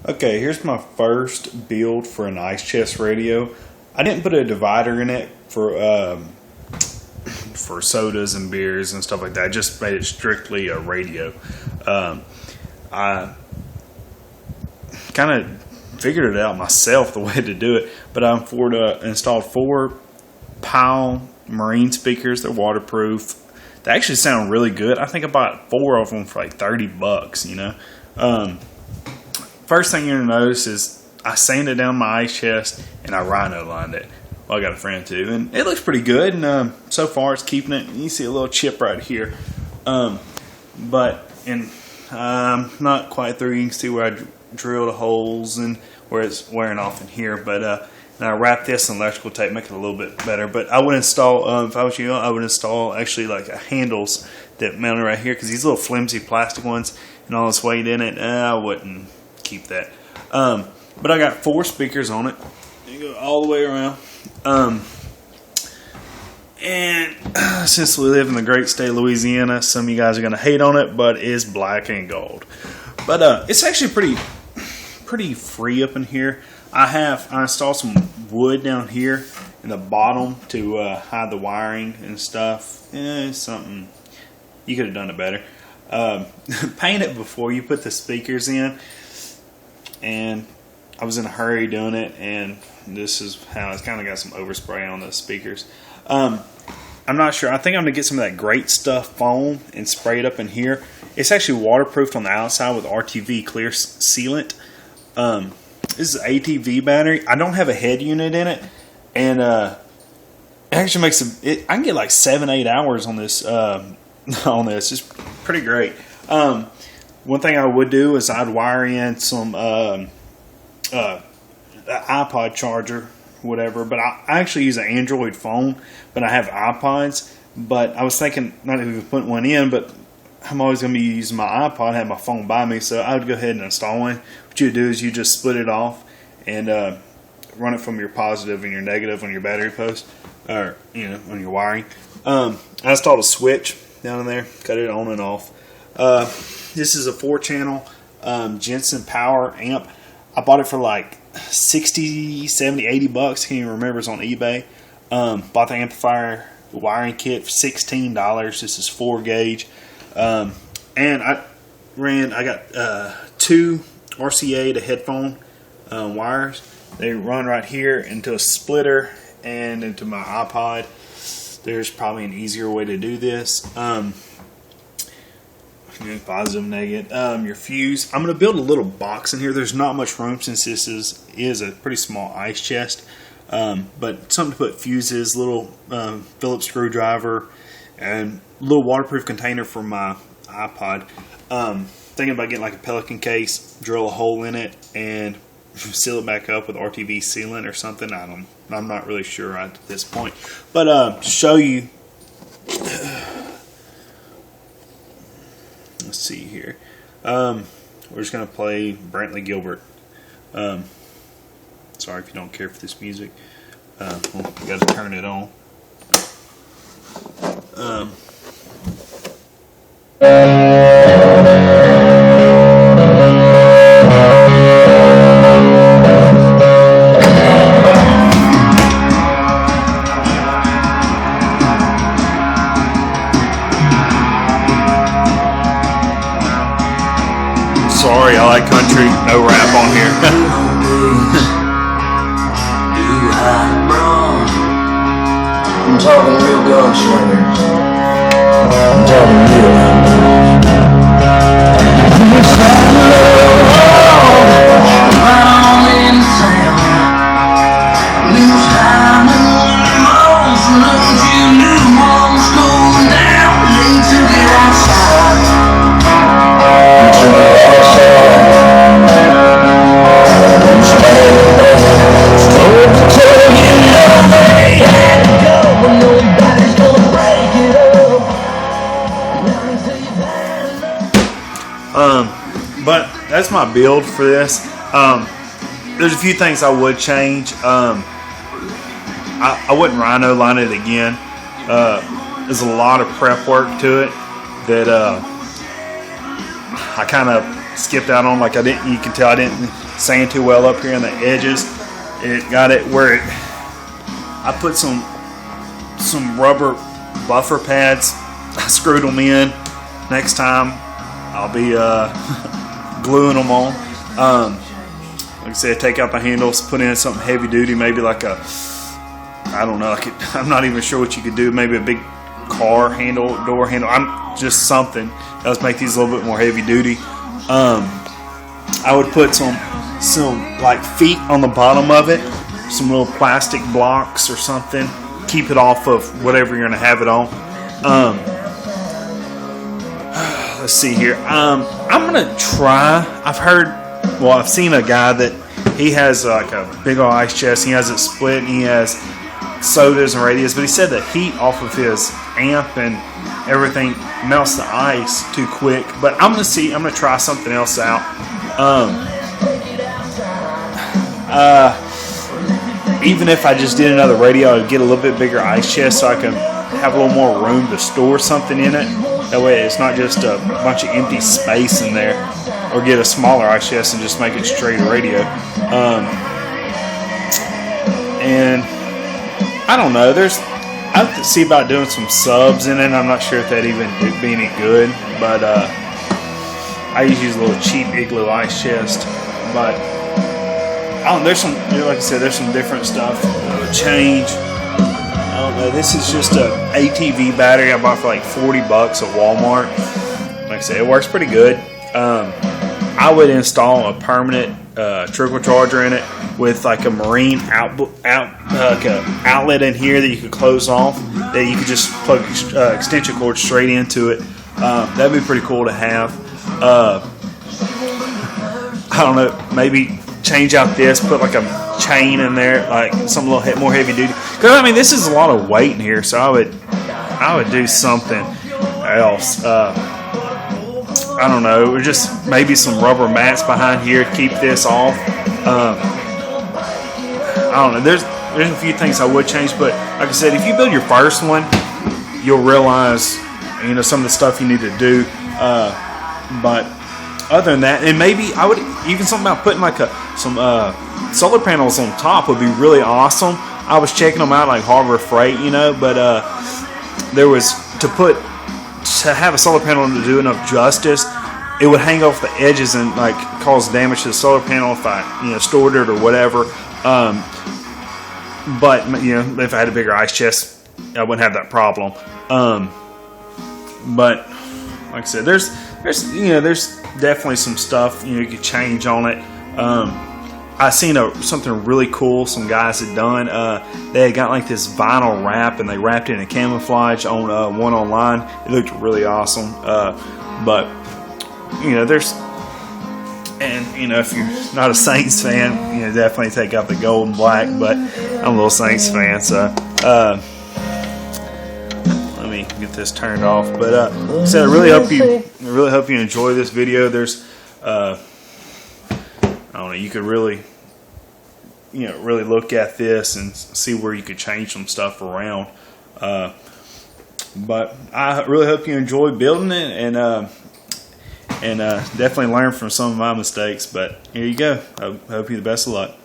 Okay, here's my first build for an ice chest radio. I didn't put a divider in it for sodas and beers and stuff like that. I just made it strictly a radio. I kind of figured it out myself the way to do it, but I installed 4 Powell marine speakers. They're waterproof. They actually sound really good. I think I bought 4 of them for like $30, you know. First thing you're going to notice is I sanded down my ice chest and I rhino lined it. Well, I got a friend too, and it looks pretty good. And so far, it's keeping it. You see a little chip right here, but not quite through. You can see where I drilled the holes and where it's wearing off in here. But and I wrapped this in electrical tape, make it a little bit better. But I would install, if I was you, I would install actually like handles that mounted right here, because these little flimsy plastic ones and all this weight in it, I wouldn't keep that. But I got 4 speakers on it. You go all the way around. And since we live in the great state of Louisiana, some of you guys are going to hate on it, but it's black and gold. But it's actually pretty free up in here. I installed some wood down here in the bottom to hide the wiring and stuff. It's something you could have done it better. Paint it before you put the speakers in. And I was in a hurry doing it, and this is how it's kind of got some overspray on the speakers. I'm not sure. I think I'm going to get some of that Great Stuff foam and spray it up in here. It's actually waterproofed on the outside with RTV clear sealant. This is an ATV battery. I don't have a head unit in it, and it actually makes I can get like 7-8 hours on this. It's pretty great. One thing I would do is I'd wire in some iPod charger, whatever. But I actually use an Android phone, but I have iPods. But I was thinking not even putting one in, but I'm always going to be using my iPod. I have my phone by me, so I would go ahead and install one. What you do is you just split it off and run it from your positive and your negative on your battery post, or on your wiring. I installed a switch down in there, cut it on and off. This is a 4-channel Jensen power amp. I bought it for like 60, 70, 80 bucks. Can't even remember. It's on eBay. Bought the amplifier wiring kit for $16. This is 4 gauge. And I got 2 RCA to headphone wires. They run right here into a splitter and into my iPod. There's probably an easier way to do this. Positive, negative. Your fuse. I'm going to build a little box in here. There's not much room since this is a pretty small ice chest. But something to put fuses, little Phillips screwdriver, and a little waterproof container for my iPod. Thinking about getting like a Pelican case, drill a hole in it, and seal it back up with RTV sealant or something. I'm not really sure at this point. But to show you, let's see here. We're just gonna play Brantley Gilbert. Sorry if you don't care for this music. Well, you got to turn it on. Sorry, I like country. No rap on here. I'm talking real gunslingers. I'm talking real outlaws. Around in town, news time and most knows you knew mom's going down. They took it outside. Took it outside. But that's my build for this. There's a few things I would change. I wouldn't rhino line it again. There's a lot of prep work to it that I kind of skipped out on. Like you can tell I didn't sand too well up here on the edges. It got it where I put some rubber buffer pads. I screwed them in. Next time I'll be gluing them on. Like I said, take out the handles, put in something heavy duty, maybe like I don't know, I'm not even sure what you could do. Maybe a big car handle, door handle. I'm just something. Let's make these a little bit more heavy duty. I would put some like feet on the bottom of it, some little plastic blocks or something. Keep it off of whatever you're gonna have it on. Let's see here. I'm gonna try. I've seen a guy that he has like a big old ice chest. He has it split, and he has sodas and radios. But he said the heat off of his amp and everything melts the ice too quick. But I'm gonna try something else out. Even if I just did another radio, I'd get a little bit bigger ice chest so I can have a little more room to store something in it. That way it's not just a bunch of empty space in there. Or get a smaller ice chest and just make it straight radio. And I don't know. I have to see about doing some subs in it. I'm not sure if that even would be any good. But I usually use a little cheap Igloo ice chest. But there's some, like I said, there's some different stuff. Change. I don't know. This is just a ATV battery I bought for like $40 at Walmart. Like I said, it works pretty good. I would install a permanent trickle charger in it with like a marine outlet in here that you could close off, that you could just plug extension cord straight into it. That'd be pretty cool to have. I don't know, maybe change out this, put like a chain in there, like something a little more heavy duty. Because I mean, this is a lot of weight in here, so I would do something else. I don't know, or just maybe some rubber mats behind here, keep this off. I don't know, there's a few things I would change, but like I said, if you build your first one, you'll realize, some of the stuff you need to do. But other than that, and maybe I would, even something about putting like some solar panels on top would be really awesome. I was checking them out like Harbor Freight, but there was, to have a solar panel to do enough justice, it would hang off the edges and like cause damage to the solar panel if I stored it or whatever. But if I had a bigger ice chest, I wouldn't have that problem. But like I said, there's definitely some stuff you could change on it. I seen something really cool some guys had done. They had got like this vinyl wrap and they wrapped it in camouflage on one online. It looked really awesome. But there's, and if you're not a Saints fan, definitely take out the gold and black. But I'm a little Saints fan, so let me get this turned off. But so I really hope you enjoy this video. There's I don't know, you could really really look at this and see where you could change some stuff around. But I really hope you enjoy building it and definitely learn from some of my mistakes. But here you go. I hope you the best of luck.